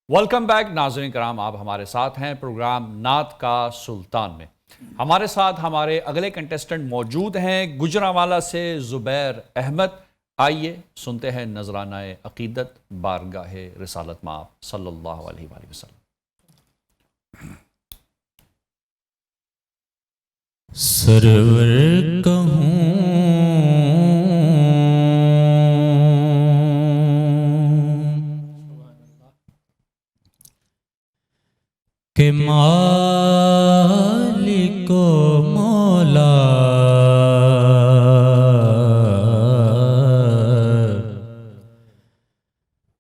Welcome back ناظرین کرام، آپ ہمارے ساتھ ہیں پروگرام نعت کا سلطان میں۔ ہمارے ساتھ ہمارے اگلے کنٹیسٹنٹ موجود ہیں گجرانوالہ سے زبیر احمد۔ آئیے سنتے ہیں نذرانہ عقیدت بارگاہ رسالت مآب صلی اللہ علیہ وآلہ وسلم۔ سرور کہوں کہ مالک و مولا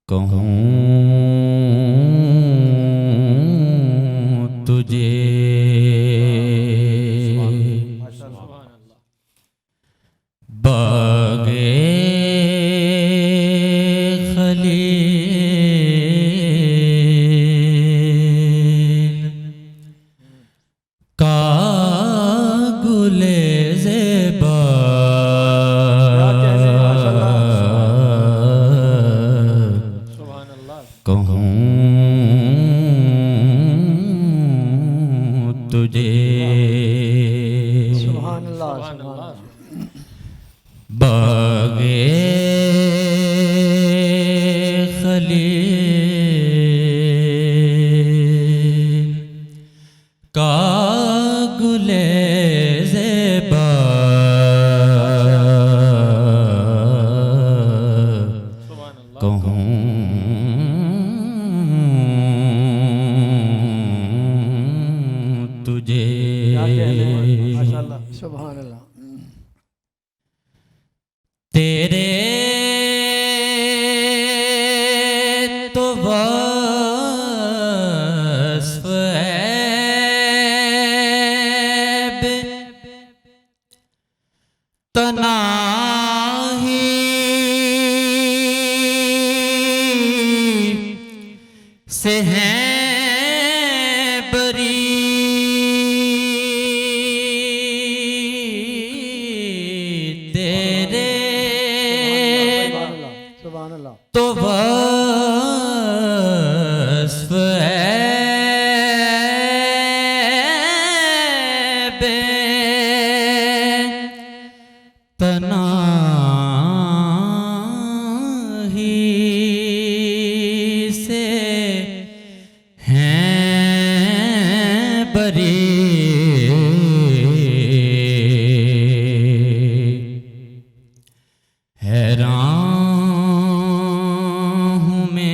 کہوں تجھے باغے خلیل کا گل زیبا کہوں تجھے باغے خلیل کا گل زیبا کہوں تجھے سبحان اللہ۔ تیرے تو وصف عیب تنہائی سے ہیں بری، تیرے سبحان اللہ۔ تو وصف عیب تنہائی سے ہیں بری، حیران ہوں میرے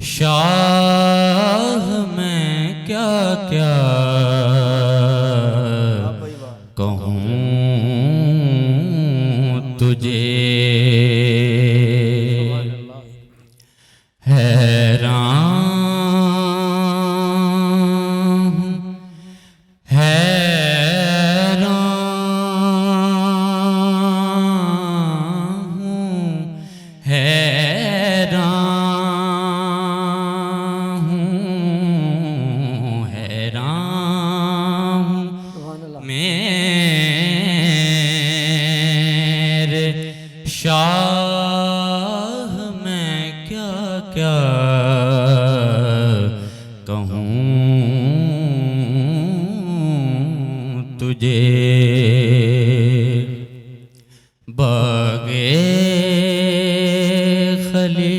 شاہ میں کیا کیا کہوں تجھے، حیران میرے شاہ میں کیا کیا کہوں تجھے، باغے خلیل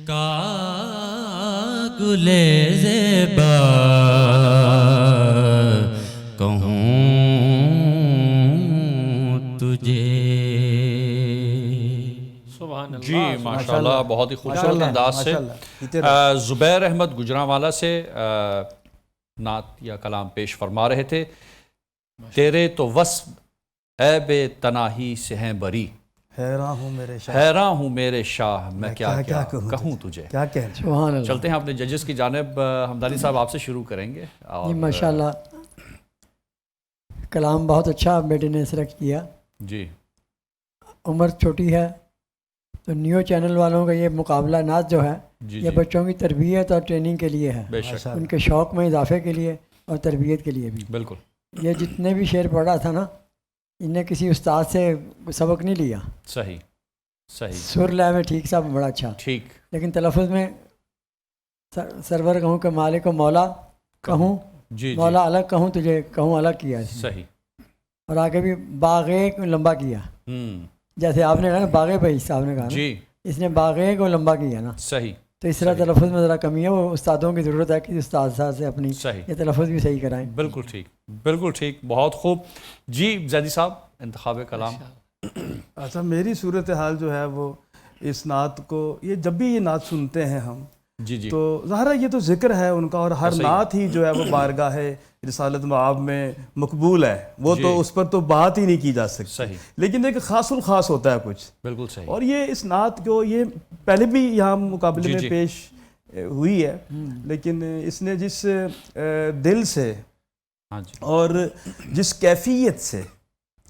کا گل زیبا کہوں تجھے۔ جی ماشاءاللہ، بہت ہی خوبصورت انداز سے زبیر احمد گجرانوالہ سے نعت یا کلام پیش فرما رہے تھے۔ تیرے تو وصف عیب تنہائی سے ہیں بری، حیران ہوں میرے شاہ، حیران ہوں میرے شاہ میں کیا کیا کہوں تجھے۔ کیا کہہ سبحان اللہ۔ چلتے ہیں اپنے ججز کی جانب، حمدانی صاحب آپ سے شروع کریں گے۔ جی ماشاءاللہ، کلام بہت اچھا بیٹے نے سلیکٹ کیا۔ جی عمر چھوٹی ہے تو نیو چینل والوں کا یہ مقابلہ نعت جو ہے یہ بچوں کی تربیت اور ٹریننگ کے لیے ہے، بے شک، ان کے شوق میں اضافے کے لیے اور تربیت کے لیے بھی۔ بالکل۔ یہ جتنے بھی شعر پڑھا تھا نا انہیں کسی استاد سے سبق نہیں لیا. صحیح صحیح. سر لے میں ٹھیک صاحب بڑا اچھا, ٹھیک. لیکن تلفظ میں سرور کہوں کہ مالک و مولا کہوں, جی مولا الگ کہوں, تجھے کہوں الگ کیا اس نے. صحیح. اور آگے بھی باغے کو لمبا کیا, جیسے آپ نے کہا نا باغے بھائی صاحب نے کہا جی, اس نے باغے کو لمبا کیا نا. صحیح. تو اس طرح تلفظ میں ذرا کمی ہے, وہ استادوں کی ضرورت ہے کہ استاد صاحب سے اپنی یہ تلفظ بھی صحیح کرائیں. بالکل ٹھیک, بالکل ٹھیک, بہت خوب. جی زیدی صاحب, انتخاب کلام. اچھا, میری صورتحال جو ہے وہ اس نعت کو, یہ جب بھی یہ نعت سنتے ہیں ہم, جی جی, تو ظاہر ہے یہ تو ذکر ہے ان کا, اور ہر نعت ہی جو ہے وہ بارگاہ رسالت معاب میں مقبول ہے, وہ تو اس پر تو بات ہی نہیں کی جا سکتی. صحیح. لیکن ایک خاص الخاص ہوتا ہے کچھ. بالکل صحیح. اور یہ اس نعت کو یہ پہلے بھی یہاں مقابلے میں پیش ہوئی ہے, لیکن اس نے جس دل سے اور جس کیفیت سے,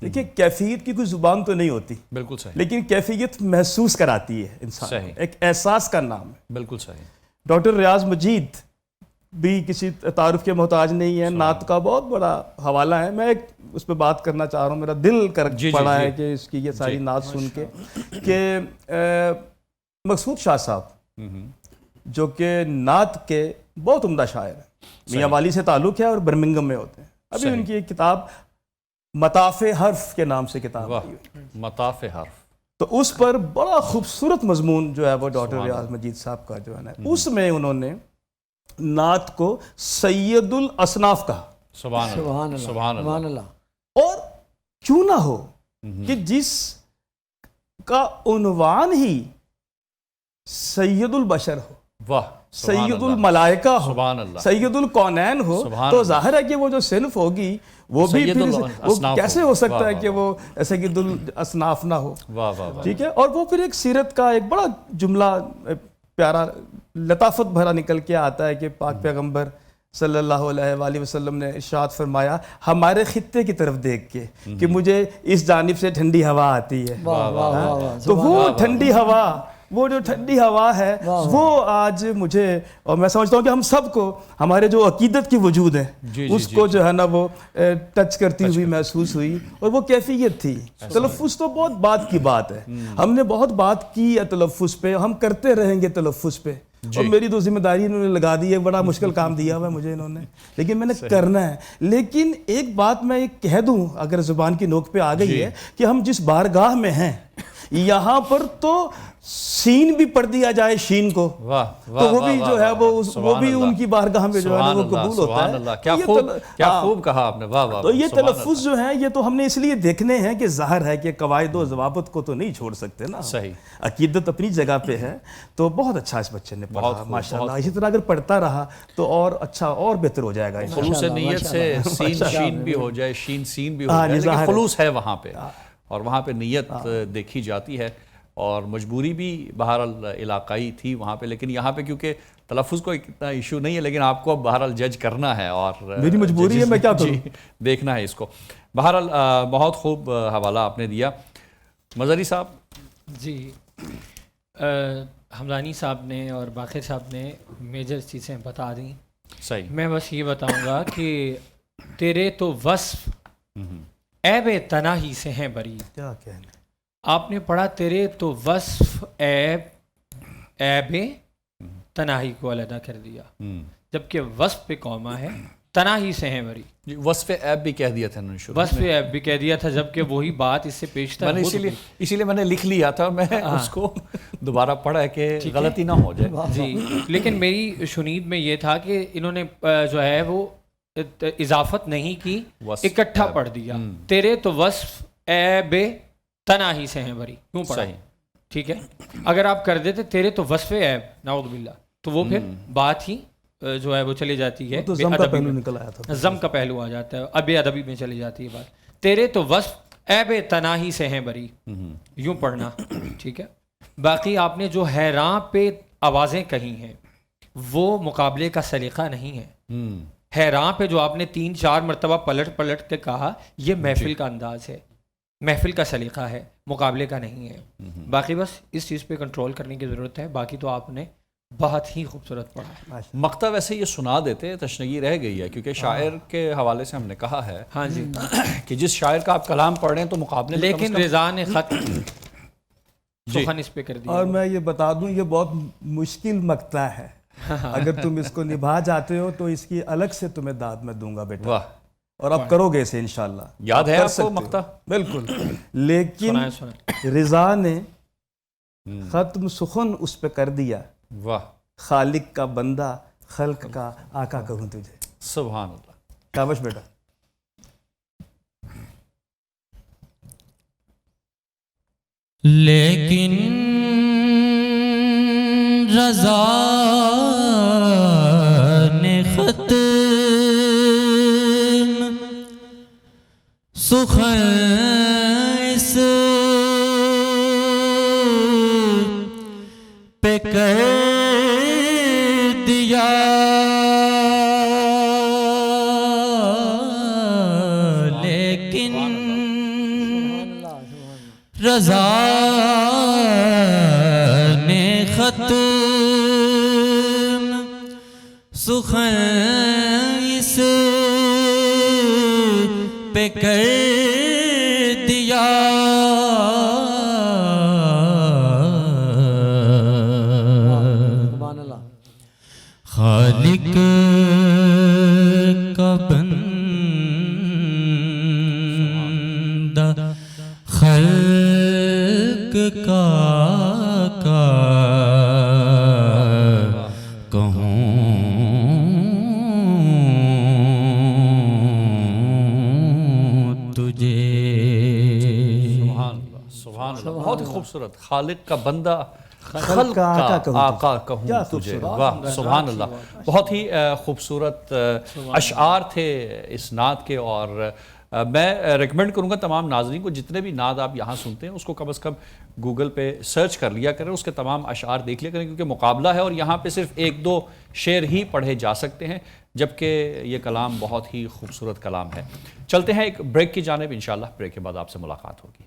دیکھیں کیفیت کی کوئی زبان تو نہیں ہوتی, بالکل صحیح, لیکن کیفیت محسوس کراتی ہے انسان. صحیح. ایک احساس کا نام ہے. بالکل صحیح. ڈاکٹر ریاض مجید بھی کسی تعارف کے محتاج نہیں ہے, نعت کا بہت بڑا حوالہ ہے. میں ایک اس پہ بات کرنا چاہ رہا ہوں, میرا دل کر پڑا ہے کہ اس کی یہ ساری نعت سن کے, کہ مقصود شاہ صاحب جو کہ نعت کے بہت عمدہ شاعر ہیں, میاں والی سے تعلق ہے اور برمنگم میں ہوتے ہیں. ابھی ان کی ایک کتاب مطاف حرف کے نام سے کتاب ہے, مطاف حرف, تو اس پر بڑا خوبصورت مضمون جو ہے وہ ڈاکٹر ریاض مجید صاحب کا جو ہے نا, اس میں انہوں نے نعت کو سید الاصناف کہا. سبحان اللہ. اور کیوں نہ ہو کہ جس کا عنوان ہی سید البشر ہو, واہ, سید الملائکہ ہو, سبحان اللہ, سید الکونین ہو, تو ظاہر ہے کہ وہ جو صنف ہوگی وہ بھی پھر وہ کیسے ہو سکتا ہے کہ وہ سید الاصناف نہ ہو. ٹھیک ہے. اور وہ پھر ایک سیرت کا ایک بڑا جملہ پیارا لطافت بھرا نکل کے آتا ہے کہ پاک پیغمبر صلی اللہ علیہ وآلہ وسلم نے ارشاد فرمایا ہمارے خطے کی طرف دیکھ کے کہ مجھے اس جانب سے ٹھنڈی ہوا آتی ہے. تو وہ ٹھنڈی ہوا, وہ جو ٹھنڈی ہوا ہے وہ آج مجھے, اور میں سمجھتا ہوں کہ ہم سب کو, ہمارے جو عقیدت کی وجود ہے اس کو جو ہے نا وہ ٹچ کرتی ہوئی محسوس ہوئی, اور وہ کیفیت تھی. تلفظ تو بہت بات کی بات ہے, ہم نے بہت بات کی ہے تلفظ پہ, ہم کرتے رہیں گے تلفظ پہ, اور میری تو ذمہ داری انہوں نے لگا دی ہے, بڑا مشکل کام دیا ہوا ہے مجھے انہوں نے, لیکن میں نے کرنا ہے. لیکن ایک بات میں یہ کہہ دوں اگر زبان کی نوک پہ آ گئی ہے, کہ ہم جس بارگاہ میں ہیں یہاں پر تو سین بھی پڑھ دیا جائے شین کو, تو وہ بھی جو ہے وہ بھی ان کی بارگاہ میں جو ہے وہ قبول ہوتا ہے. کیا خوب کہا آپ نے, واہ واہ. تو یہ تلفظ جو ہیں یہ تو ہم نے اس لیے دیکھنے ہیں کہ ظاہر ہے کہ قواعد و ضوابط کو تو نہیں چھوڑ سکتے نا. صحیح. عقیدت اپنی جگہ پہ ہے, تو بہت اچھا اس بچے نے پڑھا ماشاءاللہ. اسی طرح اگر پڑھتا رہا تو اور اچھا اور بہتر ہو جائے گا. خلوص نیت سے سین شین بھی ہو جائے, شین سین بھی ہو جائے, لیکن خلوص ہے وہاں پہ, اور وہاں پہ نیت دیکھی جاتی ہے, اور مجبوری بھی بہرحال علاقائی تھی وہاں پہ. لیکن یہاں پہ کیونکہ تلفظ کو اتنا ایشو نہیں ہے, لیکن آپ کو اب بہرحال جج کرنا ہے, اور میری مجبوری ہے, میں کیا کروں, دیکھنا ہے اس کو. بہرحال بہت خوب حوالہ آپ نے دیا. مظہری صاحب. جی, حمدانی صاحب نے اور باقر صاحب نے میجر چیزیں بتا دیں. صحیح. میں بس یہ بتاؤں گا کہ تیرے تو وصف عیب تناہی سے ہیں بری. کیا کہنا, آپ نے پڑھا تیرے تو وصف عیب تناہی کو علیحدہ کر دیا, جبکہ وصف پہ قوما ہے, تناہی سے ہیں بری. وصف عیب بھی کہہ دیا تھا انہوں نے شروع, وصف عیب بھی کہہ دیا تھا, جبکہ وہی بات اس سے پیشتر میں نے اسی لیے میں نے لکھ لیا تھا, میں اس کو دوبارہ پڑھا ہے کہ غلطی نہ ہو جائے. جی, لیکن میری شنید میں یہ تھا کہ انہوں نے جو ہے وہ اضافت نہیں کی, اکٹھا پڑھ دیا. تیرے تو وصف عیب تناہی سے ہیں بری, کیوں پڑھا؟ ٹھیک ہے. اگر آپ کر دیتے تیرے تو وصف عیب نعوذ باللہ, تو وہ پھر بات ہی جو ہے وہ چلی جاتی ہے, زم کا پہلو نکل آیا تھا, زم کا پہلو آ جاتا ہے, اب ادبی میں چلی جاتی ہے بات. تیرے تو وصف عیب تناہی سے ہیں بری, یوں پڑھنا. ٹھیک ہے. باقی آپ نے جو حیراں پہ آوازیں کہی ہیں وہ مقابلے کا سلیقہ نہیں ہے. حیراں پہ جو آپ نے 3-4 مرتبہ پلٹ کے کہا, یہ محفل کا انداز ہے, محفل کا سلیقہ ہے, مقابلے کا نہیں ہے. باقی بس اس چیز پہ کنٹرول کرنے کی ضرورت ہے. باقی تو آپ نے بہت ہی خوبصورت پڑھا ہے. مقطع ویسے یہ سنا دیتے، تشنگی رہ گئی ہے کیونکہ شاعر کے حوالے سے ہم نے کہا ہے ہاں جی کہ جس شاعر کا آپ کلام پڑھ رہے ہیں تو مقابلے میں لیکن رضا نے خط سخن اس پہ کر دیا. اور میں یہ بتا دوں یہ بہت مشکل مقطع ہے، اگر تم اس کو نبھا جاتے ہو تو اس کی الگ سے تمہیں داد میں دوں گا بیٹا. واہ، اور اب کرو گے اسے انشاءاللہ. یاد ہے کر آپ کو سکتے ہو. مقطع؟ بالکل. لیکن رضا نے ختم سخن اس پہ کر دیا. واہ، خالق کا بندہ خلق کا آقا کہوں تجھے. سبحان اللہ. شاباش بیٹا. لیکن رضا نے ختم سخن اس پہ کر دیا. لیکن رضا نے ختم سخن اس پہ کر دیا. سبحان اللہ. خالق کا بندہ خلق کا کہوں تجھے. سبحان اللہ، سبحان اللہ. بہت ہی خوبصورت. خالق کا بندہ خلق کا آقا کہوں تجھے. واہ، سبحان اللہ. بہت ہی خوبصورت اشعار تھے اس نعت کے، اور میں ریکمینڈ کروں گا تمام ناظرین کو جتنے بھی نعت آپ یہاں سنتے ہیں اس کو کم از کم گوگل پہ سرچ کر لیا کریں، اس کے تمام اشعار دیکھ لیا کریں، کیونکہ مقابلہ ہے اور یہاں پہ صرف ایک دو شعر ہی پڑھے جا سکتے ہیں، جبکہ یہ کلام بہت ہی خوبصورت کلام ہے. چلتے ہیں ایک بریک کی جانب، انشاءاللہ بریک کے بعد آپ سے ملاقات ہوگی.